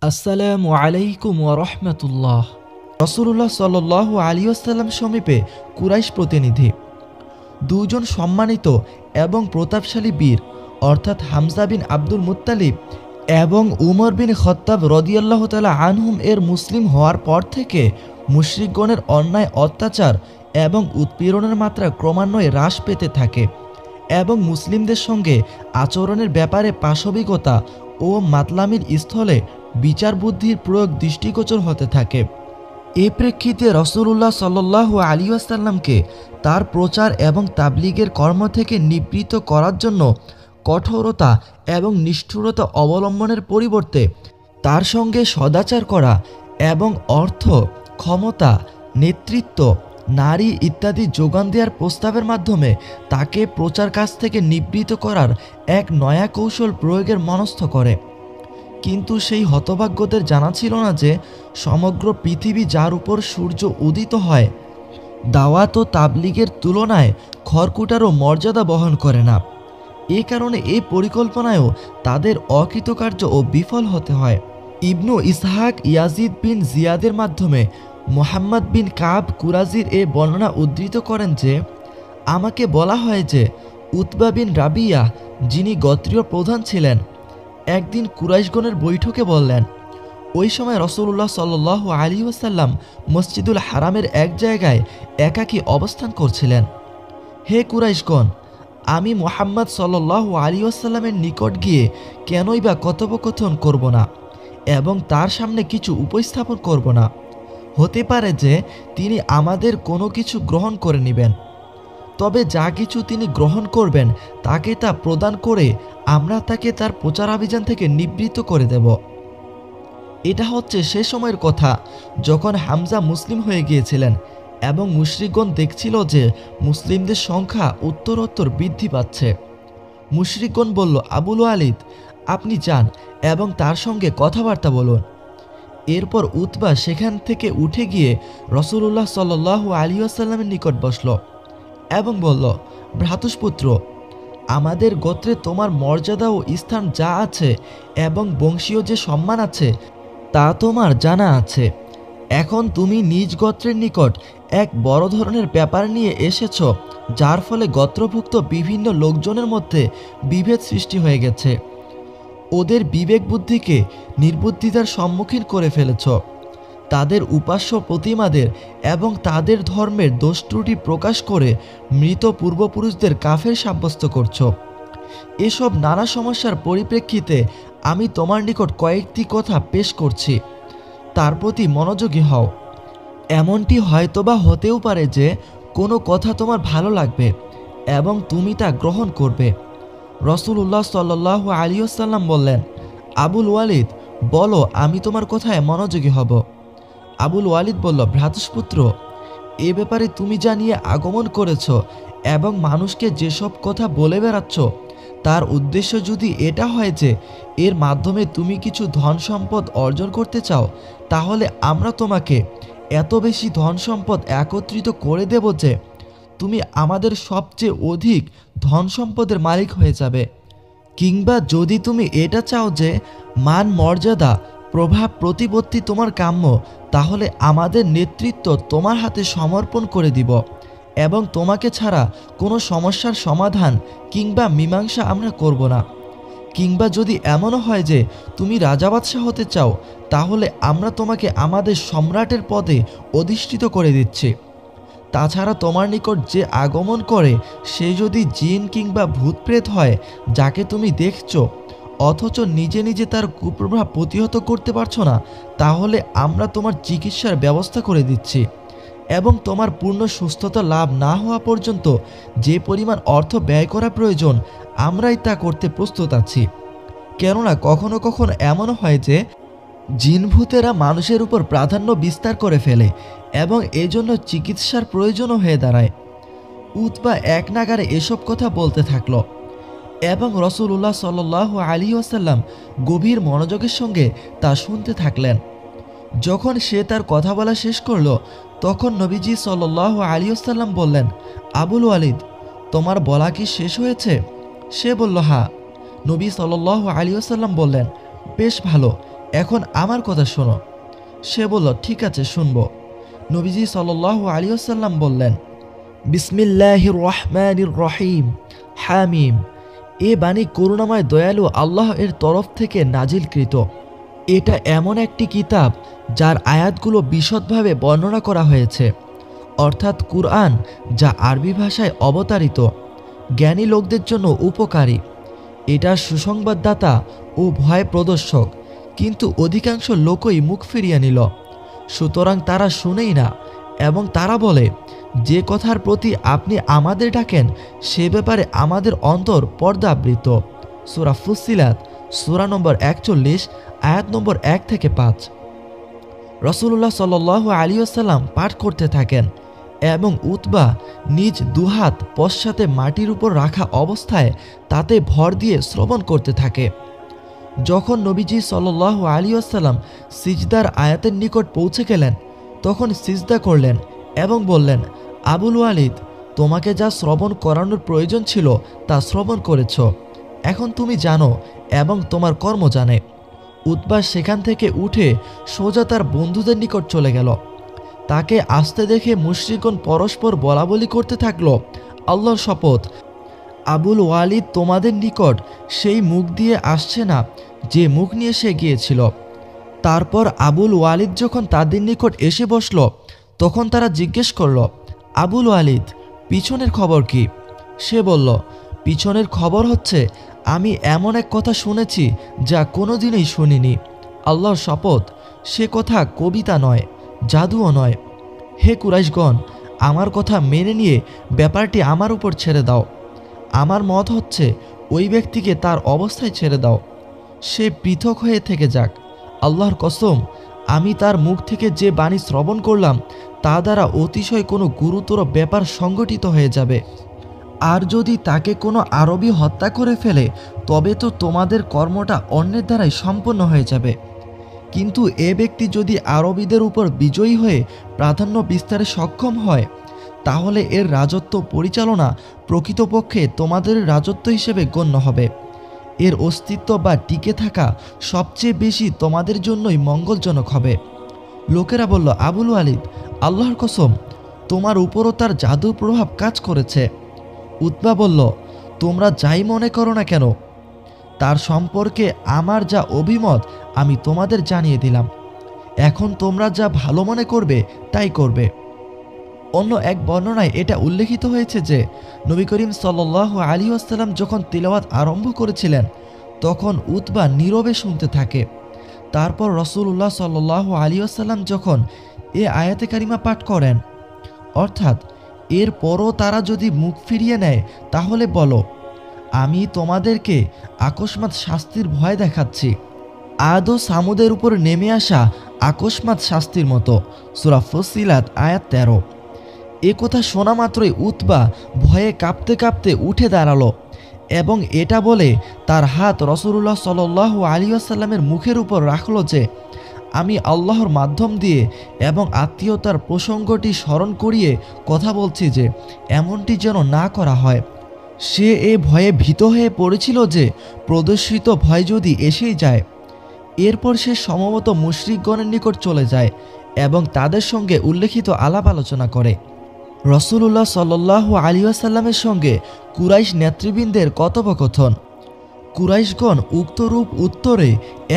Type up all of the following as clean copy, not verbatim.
আসসালামু আলাইকুম ওয়া রাহমাতুল্লাহ। রাসূলুল্লাহ সাল্লাল্লাহু আলাইহি ওয়াসাল্লাম সমীপে কুরাইশ প্রতিনিধি দুজন সম্মানিত এবং প্রতাপশালী বীর অর্থাৎ হামজা বিন আব্দুল মুত্তালিব এবং উমর বিন খাত্তাব রাদিয়াল্লাহু তাআলা আনহুম এর মুসলিম হওয়ার পর থেকে মুশরিকগণের অন্যায় অত্যাচার এবং উৎপীড়নের মাত্রা ক্রমান্বয়ে হ্রাস পেতে থাকে এবং মুসলিমদের সঙ্গে আচরণের ব্যাপারে পাশবিকতা ও মাতলামির স্থলে বিচার বুদ্ধির প্রয়োগ দৃষ্টিগোচর হতে থাকে। এ প্রেক্ষিতে রাসূলুল্লাহ সাল্লাল্লাহু আলাইহি ওয়াসাল্লামকে তার প্রচার এবং তাবলীগের কর্ম থেকে নিবৃত্ত করার জন্য কঠোরতা এবং নিষ্ঠুরতা অবলম্বনের পরিবর্তে তার সঙ্গে সদাচার করা এবং অর্থ, ক্ষমতা, নেতৃত্ব, নারী ইত্যাদি যোগান দেওয়ার প্রস্তাবের মাধ্যমে তাকে প্রচার কাজ থেকে নিবৃত্ত করার এক নয়া কৌশল প্রয়োগের মনস্থ করে। কিন্তু সেই হতভাগ্যদের জানা ছিল না যে সমগ্র পৃথিবী যার উপর সূর্য উদিত হয় দাওয়াত ও তাবলীগের তুলনায় খড়কুটারও মর্যাদা বহন করে না। এ কারণে এই পরিকল্পনায়ও তাদের অকৃতকার্য ও বিফল হতে হয়। ইবনু ইসহাক ইয়াজিদ বিন জিয়াদের মাধ্যমে মুহাম্মদ বিন কাব কুরাজির এ বর্ণনা উদ্ধৃত করেন যে আমাকে বলা হয় যে উতবা বিন রাবিয়া, যিনি গোত্রীয় প্রধান ছিলেন, একদিন কুরাইশগণের বৈঠকে বললেন। ওই সময় রাসূলুল্লাহ সাল্লাল্লাহু আলাইহি ওয়াসাল্লাম মসজিদুল হারামের এক জায়গায় একাকী অবস্থান করছিলেন। হে কুরাইশগণ, আমি মুহাম্মদ সাল্লাল্লাহু আলাইহি ওয়াসাল্লামের নিকট গিয়ে কেনই বা কথোপকথন করব না এবং তার সামনে কিছু উপস্থাপন করব না? হতে পারে যে তিনি আমাদের কোনো কিছু গ্রহণ করে নেবেন, তবে যা কিছু তিনি গ্রহণ করবেন তাকে তা প্রদান করে আমরা তাকে তার প্রচারাভিযান থেকে নিবৃত্ত করে দেব। এটা হচ্ছে সে সময়ের কথা যখন হামজা মুসলিম হয়ে গিয়েছিলেন এবং মুশরিকগণ দেখছিল যে মুসলিমদের সংখ্যা উত্তরোত্তর বৃদ্ধি পাচ্ছে। মুশরিকগণ বলল, আবুল ওয়ালিদ, আপনি যান এবং তার সঙ্গে কথাবার্তা বলুন। এরপর উতবা সেখান থেকে উঠে গিয়ে রাসূলুল্লাহ সাল্লাল্লাহু আলাইহি ওয়াসাল্লামের নিকট বসল এবং বলল, ভ্রাতুষ্পুত্র, আমাদের গোত্রে তোমার মর্যাদা ও স্থান যা আছে এবং বংশীয় যে সম্মান আছে তা তোমার জানা আছে। এখন তুমি নিজ গোত্রের নিকট এক বড় ধরনের ব্যাপার নিয়ে এসেছ, যার ফলে গোত্রভুক্ত বিভিন্ন লোকজনের মধ্যে বিভেদ সৃষ্টি হয়ে গেছে। ওদের বিবেক বুদ্ধিকে নির্বুদ্ধিতার সম্মুখীন করে ফেলেছ। তাদের উপাস্য প্রতিমাদের এবং তাদের ধর্মের দোষ ত্রুটি প্রকাশ করে মৃত পূর্বপুরুষদের কাফের সাব্যস্ত করছ। এসব নানা সমস্যার পরিপ্রেক্ষিতে আমি তোমার নিকট কয়েকটি কথা পেশ করছি, তার প্রতি মনোযোগী হও। এমনটি হয়তোবা হতেও পারে যে কোনো কথা তোমার ভালো লাগবে এবং তুমি তা গ্রহণ করবে। রাসূলুল্লাহ সাল্লাল্লাহু আলাইহি ওয়াসাল্লাম বললেন, আবুল ওয়ালিদ, বলো, আমি তোমার কথায় মনোযোগী হব। আবুল ওয়ালিদ বলল, ভ্রাতুষ্পুত্র, এ ব্যাপারে তুমি যা নিয়ে আগমন করেছ এবং মানুষকে যেসব কথা বলে বেড়াচ্ছ তার উদ্দেশ্য যদি এটা হয় যে এর মাধ্যমে তুমি কিছু ধন সম্পদ অর্জন করতে চাও, তাহলে আমরা তোমাকে এত বেশি ধন সম্পদ একত্রিত করে দেব যে তুমি আমাদের সবচেয়ে অধিক ধন সম্পদের মালিক হয়ে যাবে। কিংবা যদি তুমি এটা চাও যে মান, মর্যাদা, প্রভাব, প্রতিপত্তি তোমার কাম্য, তাহলে আমাদের নেতৃত্ব তোমার হাতে সমর্পণ করে দিব এবং তোমাকে ছাড়া কোনো সমস্যার সমাধান কিংবা মীমাংসা আমরা করব না। কিংবা যদি এমনও হয় যে তুমি রাজা বাদশাহ হতে চাও, তাহলে আমরা তোমাকে আমাদের সম্রাটের পদে অধিষ্ঠিত করে দিচ্ছি। তাছাড়া তোমার নিকট যে আগমন করে সে যদি জিন কিংবা ভূতপ্রেত হয় যাকে তুমি দেখছো অথচ নিজে নিজে তার কুপ্রভাব প্রতিহত করতে পারছো না, তাহলে আমরা তোমার চিকিৎসার ব্যবস্থা করে দিচ্ছি এবং তোমার পূর্ণ সুস্থতা লাভ না হওয়া পর্যন্ত যে পরিমাণ অর্থ ব্যয় করা প্রয়োজন আমরাই তা করতে প্রস্তুত আছি। কেননা কখনো কখনো এমনও হয় যে জিনভূতেরা মানুষের উপর প্রাধান্য বিস্তার করে ফেলে এবং এজন্য চিকিৎসার প্রয়োজনও হয়ে দাঁড়ায়। উতবা এক নাগারে এসব কথা বলতে থাকল এবং রাসূলুল্লাহ সাল্লাল্লাহু আলাইহি ওয়াসাল্লাম গভীর মনোযোগের সঙ্গে তা শুনতে থাকলেন। যখন সে তার কথা বলা শেষ করল, তখন নবীজি সাল্লাল্লাহু আলাইহি ওয়াসাল্লাম বললেন, আবুল ওয়ালিদ, তোমার বলা কি শেষ হয়েছে? সে বলল, হ্যাঁ। নবী সাল্লাল্লাহু আলাইহি ওয়াসাল্লাম বললেন, বেশ ভালো, এখন আমার কথা শোনো। সে বলল, ঠিক আছে, শুনব। নবীজি সাল্লাল্লাহু আলাইহি ওয়াসাল্লাম বললেন, বিসমিল্লাহির রহমানির রহিম, হামিম। এ বাণী করুণাময় দয়ালু আল্লাহ এর তরফ থেকে নাজিলকৃত। এটা এমন একটি কিতাব যার আয়াতগুলো বিশদভাবে বর্ণনা করা হয়েছে, অর্থাৎ কুরআন, যা আরবি ভাষায় অবতারিত, জ্ঞানী লোকদের জন্য উপকারী। এটা সুসংবাদদাতা ও ভয় প্রদর্শক, কিন্তু অধিকাংশ লোকই মুখ ফিরিয়ে নিল, সুতরাং তারা শুনেই না। এবং তারা বলে, যে কথার প্রতি আপনি আমাদের ডাকেন সে ব্যাপারে আমাদের অন্তর পর্দাবৃত। সূরা ফুসসিলাত সূরা নম্বর 41, আয়াত নম্বর 1 থেকে 5। রাসূলুল্লাহ সাল্লাল্লাহু আলাইহি ওয়াসাল্লাম পাঠ করতে থাকেন এবং উতবা নিজ দুহাত পশ্চাতে মাটির উপর রাখা অবস্থায় তাতে ভর দিয়ে শ্রবণ করতে থাকে। যখন নবীজি সাল্লাল্লাহু আলাইহি ওয়াসাল্লাম সিজদার আয়াতের নিকট পৌঁছে গেলেন, তখন সিজদা করলেন এবং বললেন, আবুল ওয়ালিদ, তোমাকে যা শ্রবণ করানোর প্রয়োজন ছিল তা শ্রবণ করেছ, এখন তুমি জানো এবং তোমার কর্ম জানে। উতবা সেখান থেকে উঠে সোজা তার বন্ধুদের নিকট চলে গেল। তাকে আসতে দেখে মুশরিকগণ পরস্পর বলাবলি করতে থাকলো, আল্লাহর শপথ, আবুল ওয়ালিদ তোমাদের নিকট সেই মুখ দিয়ে আসছে না যে মুখ নিয়ে সে গিয়েছিল। তারপর আবুল ওয়ালিদ যখন তাদের নিকট এসে বসল, তখন তারা জিজ্ঞেস করল, আবুল ওয়ালিদ, পিছনের খবর কি? সে বলল, পিছনের খবর হচ্ছে, আমি এমন এক কথা শুনেছি যা কোনোদিনই শুনিনি। আল্লাহর শপথ, সে কথা কবিতা নয়, জাদুও নয়। হে কুরাইশগণ, আমার কথা মেনে নিয়ে ব্যাপারটি আমার উপর ছেড়ে দাও। আমার মত হচ্ছে, ওই ব্যক্তিকে তার অবস্থায় ছেড়ে দাও, সে পৃথক হয়ে থেকে যাক। আল্লাহর কসম, আমি তার মুখ থেকে যে বাণী শ্রবণ করলাম তা দ্বারা অতিশয় কোনো গুরুতর ব্যাপার সংগঠিত হয়ে যাবে। আর যদি তাকে কোনো আরবি হত্যা করে ফেলে, তবে তো তোমাদের কর্মটা অন্যের দ্বারাই সম্পন্ন হয়ে যাবে। কিন্তু এ ব্যক্তি যদি আরবিদের উপর বিজয়ী হয়ে প্রাধান্য বিস্তারে সক্ষম হয়, তাহলে এর রাজত্ব পরিচালনা প্রকৃতপক্ষে তোমাদের রাজত্ব হিসেবে গণ্য হবে। এর অস্তিত্ব বা টিকে থাকা সবচেয়ে বেশি তোমাদের জন্যই মঙ্গলজনক হবে। লোকেরা বলল, আবুল ওয়ালিদ, আল্লাহর কসম, তোমার উপরও তার জাদুর প্রভাব কাজ করেছে। উতবা বলল, তোমরা যাই মনে করো না কেন, তার সম্পর্কে আমার যা অভিমত আমি তোমাদের জানিয়ে দিলাম। এখন তোমরা যা ভালো মনে করবে তাই করবে। অন্য এক বর্ণনায় এটা উল্লেখিত হয়েছে যে, নবী করিম সাল্লাল্লাহু আলাইহি ওয়াসাল্লাম যখন তিলাওয়াত আরম্ভ করেছিলেন, তখন উতবা নীরবে শুনতে থাকে। তারপর রাসূলুল্লাহ সাল্লাল্লাহু আলাইহি ওয়াসাল্লাম যখন এ আয়াতে কারিমা পাঠ করেন, অর্থাৎ এরপরও তারা যদি মুখ ফিরিয়ে নেয়, তাহলে বলো, আমি তোমাদেরকে আকস্মাৎ শাস্তির ভয় দেখাচ্ছি, আদ ও সামুদের উপর নেমে আসা আকস্মাৎ শাস্তির মতো। সূরা ফুসসিলাত আয়াত 13। এ কথা শোনা মাত্রই উতবা ভয়ে কাঁপতে কাঁপতে উঠে দাঁড়ালো এবং এটা বলে তার হাত রাসূলুল্লাহ সাল্লাল্লাহু আলাইহি ওয়াসাল্লামের মুখের উপর রাখলো যে, আমি আল্লাহর মাধ্যম দিয়ে এবং আত্মীয়তার প্রসঙ্গটি স্মরণ করিয়ে কথা বলছি যে এমনটি যেন না করা হয়। সে এ ভয়ে ভীত হয়ে পড়েছিল যে প্রদর্শিত ভয় যদি এসেই যায়। এরপর সে সম্ভবত মুশরিকগণের নিকট চলে যায় এবং তাদের সঙ্গে উল্লেখিত আলাপ আলোচনা করে। রাসূলুল্লাহ সাল্লাল্লাহু আলাইহি ওয়াসাল্লামের সঙ্গে কুরাইশ নেতৃবৃন্দের কথোপকথন। কুরাইশগণ উক্তরূপ উত্তরে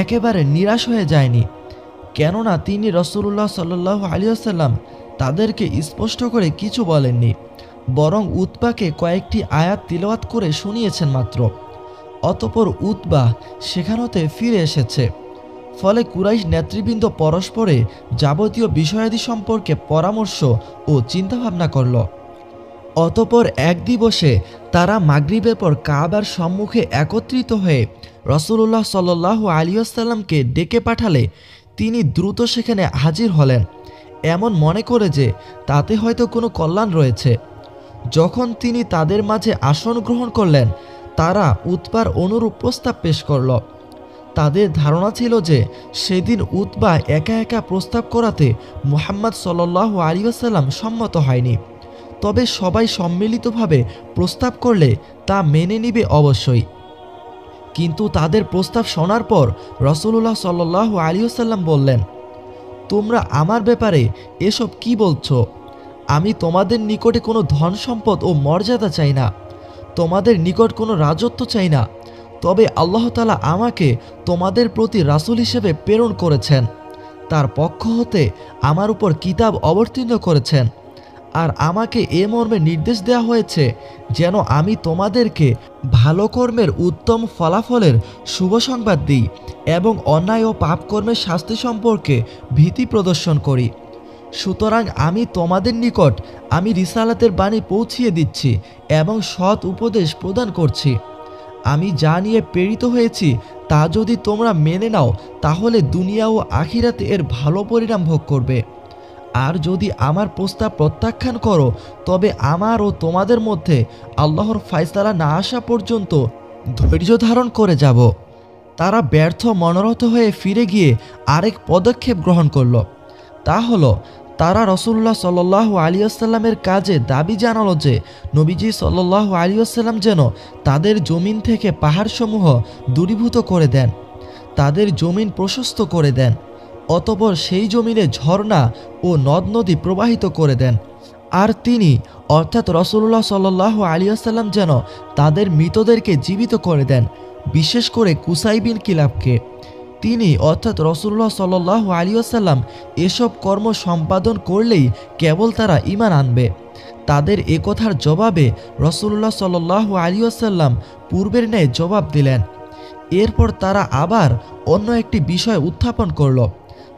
একেবারে নিরাশ হয়ে যায়নি, কেননা তিনি রাসূলুল্লাহ সাল্লাল্লাহু আলাইহি ওয়াসাল্লাম তাদেরকে স্পষ্ট করে কিছু বলেননি, বরং উতবাকে কয়েকটি আয়াত তিলাওয়াত করে শুনিয়েছেন মাত্র। অতঃপর উতবা সেখান হতে ফিরে এসেছে। ফলে কুরাইশ নেতৃবৃন্দ পরস্পরে যাবতীয় বিষয়াদি সম্পর্কে পরামর্শ ও চিন্তাভাবনা করল। অতঃপর এক দিবসে তারা মাগরিবের পর কাবার সম্মুখে একত্রিত হয়ে রাসূলুল্লাহ সাল্লাল্লাহু আলাইহি ওয়াসাল্লামকে ডেকে পাঠালে তিনি দ্রুত সেখানে হাজির হলেন, এমন মনে করে যে তাতে হয়তো কোনো কল্যাণ রয়েছে। যখন তিনি তাদের মাঝে আসন গ্রহণ করলেন, তারা উতবার অনুরূপ প্রস্তাব পেশ করল। তাদের ধারণা ছিল যে সেদিন উতবা একা একা প্রস্তাব করাতে মুহাম্মদ সাল্লাল্লাহু আলাইহি ওয়াসাল্লাম সম্মত হয়নি, তবে সবাই সম্মিলিতভাবে প্রস্তাব করলে তা মেনে নিবে অবশ্যই। কিন্তু তাদের প্রস্তাব শোনার পর রাসূলুল্লাহ সাল্লাল্লাহু আলাইহি ওয়াসাল্লাম বললেন, তোমরা আমার ব্যাপারে এসব কি বলছো? আমি তোমাদের নিকটে কোনো ধন সম্পদ ও মর্যাদা চাই না, তোমাদের নিকট কোনো রাজত্ব চাই না। তবে আল্লাহ তাআলা আমাকে তোমাদের প্রতি রাসূল হিসেবে প্রেরণ করেছেন, তার পক্ষ হতে আমার উপর কিতাব অবতীর্ণ করেছেন, আর আমাকে এ মর্মে নির্দেশ দেওয়া হয়েছে যেন আমি তোমাদেরকে ভালো কর্মের উত্তম ফলাফলের শুভ সংবাদ দিই এবং অন্যায় ও পাপ কর্মের শাস্তি সম্পর্কে ভীতি প্রদর্শন করি। সুতরাং আমি তোমাদের নিকট আমি রিসালাতের বাণী পৌঁছিয়ে দিচ্ছি এবং সৎ উপদেশ প্রদান করছি। আমি যা নিয়ে প্রেরিত হয়েছি তা যদি তোমরা মেনে নাও তাহলে দুনিয়া ও আখিরাতে এর ভালো পরিণাম ভোগ করবে, আর যদি আমার প্রস্তাব প্রত্যাখ্যান করো তবে আমার ও তোমাদের মধ্যে আল্লাহর ফায়সালা না আসা পর্যন্ত ধৈর্য ধারণ করে যাব। তারা ব্যর্থ মনোরথ হয়ে ফিরে গিয়ে আরেক পদক্ষেপ গ্রহণ করল। তা হলো তারা রাসূলুল্লাহ সাল্লাল্লাহু আলাইহি ওয়াসাল্লামের কাজে দাবি জানালো যে নবীজি সাল্লাল্লাহু আলাইহি ওয়াসাল্লাম যেন তাদের জমিন থেকে পাহাড়সমূহ দূরীভূত করে দেন, তাদের জমিন প্রশস্ত করে দেন, অতঃপর সেই জমিনে ঝর্ণা ও নদ নদী প্রবাহিত করে দেন। আর তিনি অর্থাৎ রাসূলুল্লাহ সাল্লাল্লাহু আলাইহি ওয়াসাল্লাম যেন তাদের মৃতদেরকে জীবিত করে দেন, বিশেষ করে কুসাই বিন কিলাবকে। তিনি অর্থাৎ রাসূলুল্লাহ সাল্লাল্লাহু আলাইহি ওয়াসাল্লাম এসব কর্ম সম্পাদন করলেই কেবল তারা ঈমান আনবে। তাদের এ কথার জবাবে রাসূলুল্লাহ সাল্লাল্লাহু আলাইহি ওয়াসাল্লাম পূর্বের ন্যায় জবাব দিলেন। এরপর তারা আবার অন্য একটি বিষয় উত্থাপন করল।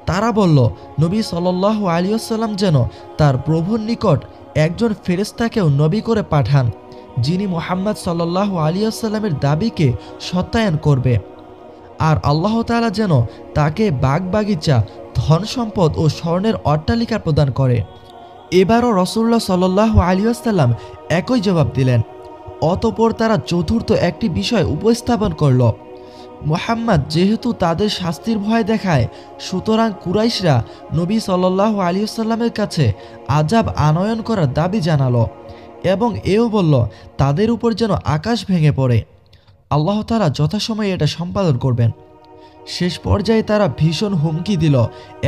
তারা বলল, নবী সাল্লাল্লাহু আলাইহি ওয়াসাল্লাম যেন তার প্রভুর নিকট একজন ফেরেশতাকেও নবী করে পাঠান, যিনি মুহাম্মদ সাল্লাল্লাহু আলাইহি ওয়াসাল্লামের দাবিকে সত্যায়ন করবে, আর আল্লাহ তাআলা যেন তাকে বাগবাগিচা, ধন সম্পদ ও স্বর্ণের অট্টালিকা প্রদান করে। এবারও রাসূলুল্লাহ সাল্লাল্লাহু আলাইহি ওয়াসাল্লাম একই জবাব দিলেন। অতঃপর তারা চতুর্থ একটি বিষয় উপস্থাপন করল। মুহাম্মদ যেহেতু তাদের শাস্তির ভয় দেখায়, সুতরাং কুরাইশরা নবী সাল্লাল্লাহু আলাইহি ওয়াসাল্লামের কাছে আযাব আনয়ন করার দাবি জানালো এবং এও বলল তাদের উপর যেন আকাশ ভেঙে পড়ে। আল্লাহ তাআলা যথাসময়ে এটা সম্পাদন করবেন। শেষ পর্যায়ে তারা ভীষণ হুমকি দিল,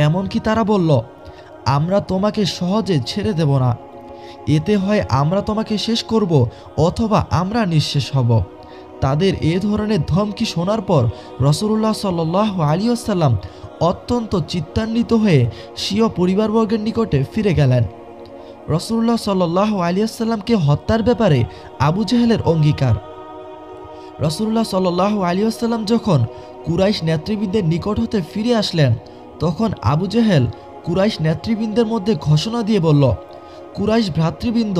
এমনকি তারা বলল, আমরা তোমাকে সহজে ছেড়ে দেব না, এতে হয় আমরা তোমাকে শেষ করব অথবা আমরা নিঃশেষ হব। তাদের এ ধরনের ধমকি শোনার পর রাসূলুল্লাহ সাল্লাল্লাহু আলাইহি ওয়াসাল্লাম অত্যন্ত চিত্তান্বিত হয়ে স্বীয় পরিবারবর্গের নিকটে ফিরে গেলেন। রাসূলুল্লাহ সাল্লাল্লাহু আলাইহি ওয়াসাল্লামকে হত্যার ব্যাপারে আবু জেহেলের অঙ্গীকার। রাসূলুল্লাহ সাল্লাল্লাহু আলাইহি ওয়াসাল্লাম যখন কুরাইশ নেতৃবৃন্দের নিকট হতে ফিরে আসলেন, তখন আবু জেহেল কুরাইশ নেতৃবৃন্দের মধ্যে ঘোষণা দিয়ে বলল, কুরাইশ ভ্রাতৃবৃন্দ,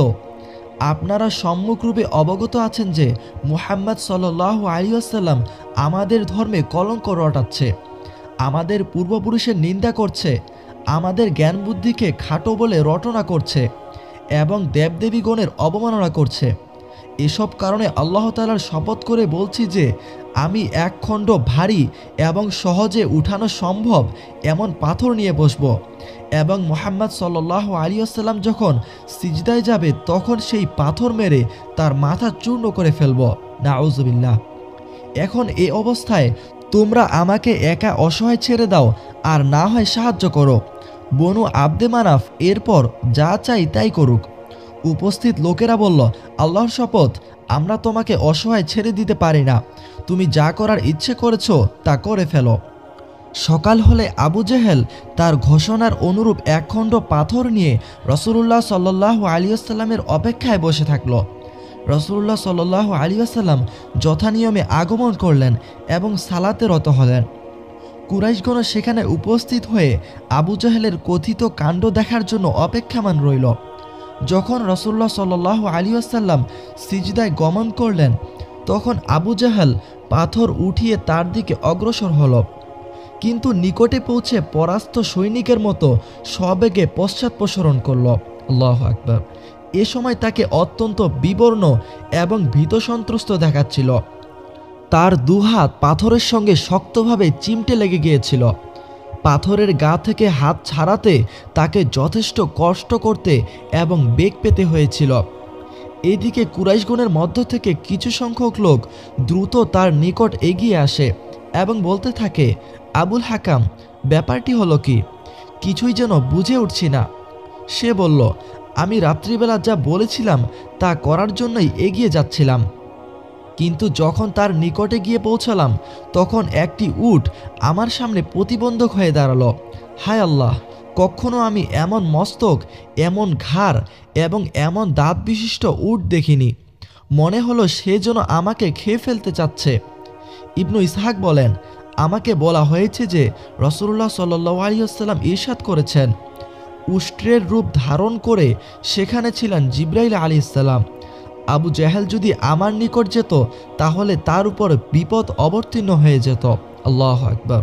আপনারা সম্মুখরূপে অবগত আছেন যে মুহাম্মদ সাল্লাল্লাহু আলাইহি ওয়াসাল্লাম আমাদের ধর্মে কলঙ্ক রটাচ্ছে, আমাদের পূর্বপুরুষের নিন্দা করছে, আমাদের জ্ঞান বুদ্ধিকে খাটো বলে রটনা করছে এবং দেবদেবীগণের অবমাননা করছে। এসব কারণে আল্লাহ তাআলার শপথ করে বলছি যে আমি এক খণ্ড ভারী এবং সহজে উঠানো সম্ভব এমন পাথর নিয়ে বসবো এবং মুহাম্মদ সাল্লাল্লাহু আলাইহি ওয়াসাল্লাম যখন সিজদায় যাবে তখন সেই পাথর মেরে তার মাথা চূর্ণ করে ফেলবো। নাউজুবিল্লাহ। এখন এই অবস্থায় তোমরা আমাকে একা অসহায় ছেড়ে দাও, আর না হয় সাহায্য করো। বনু আব্দে মানাফ এরপর যা চাই তাই করুক। উপস্থিত লোকেরা বলল, আল্লাহর শপথ, আমরা তোমাকে অসহায় ছেড়ে দিতে পারি না, তুমি যা করার ইচ্ছে করেছ তা করে ফেলো। সকাল হলে আবু জেহেল তার ঘোষণার অনুরূপ একখণ্ড পাথর নিয়ে রাসূলুল্লাহ সাল্লাল্লাহু আলাইহি ওয়াসাল্লামের অপেক্ষায় বসে থাকল। রাসূলুল্লাহ সাল্লাল্লাহু আলাইহি ওয়াসাল্লাম যথানিয়মে আগমন করলেন এবং সালাতে রত হলেন। কুরাইশগণ সেখানে উপস্থিত হয়ে আবু জেহেলের কথিত কাণ্ড দেখার জন্য অপেক্ষামান রইল। যখন রাসূলুল্লাহ সাল্লাল্লাহু আলাইহি ওয়াসাল্লাম সিজদায় গমন করলেন, তখন আবু জেহেল পাথর উঠিয়ে তার দিকে অগ্রসর হল, কিন্তু নিকটে পৌঁছে পরাস্ত সৈনিকের মতো সবেগে পশ্চাৎপসরণ করল। আল্লাহু আকবার। এ সময় তাকে অত্যন্ত বিবর্ণ এবং ভীতসন্ত্রস্ত দেখাচ্ছিল। তার দুহাত পাথরের সঙ্গে শক্তভাবে চিমটে লেগে গিয়েছিল। পাথরের গা থেকে হাত ছাড়াতে তাকে যথেষ্ট কষ্ট করতে এবং বেগ পেতে হয়েছিল। এদিকে কুরাইশগণের মধ্য থেকে কিছু সংখ্যক লোক দ্রুত তার নিকট এগিয়ে আসে এবং বলতে থাকে, আবুল হাকাম, ব্যাপারটি হলো কি? কিছুই যেন বুঝে উঠছি না। সে বলল, আমি রাত্রিবেলা যা বলেছিলাম তা করার জন্যই এগিয়ে যাচ্ছিলাম, কিন্তু যখন তার নিকটে গিয়ে পৌঁছালাম তখন একটি উট আমার সামনে প্রতিবন্ধক হয়ে দাঁড়ালো। হায় আল্লাহ, কখনো আমি এমন মস্তক, এমন ঘাড় এবং এমন দাঁত বিশিষ্ট উট দেখিনি। মনে হলো সে যেন আমাকে খেয়ে ফেলতে চাচ্ছে। ইবনু ইসহাক বলেন, আমাকে বলা হয়েছে যে রাসূলুল্লাহ সাল্লাল্লাহু আলাইহি ওয়াসাল্লাম ইরশাদ করেছেন, উষ্ট্রের রূপ ধারণ করে সেখানে ছিলেন জিবরাইল আলাইহিস সালাম। আবু জেহেল যদি আমার নিকট যেত তাহলে তার উপর বিপদ অবতীর্ণ হয়ে যেত। আল্লাহু আকবার।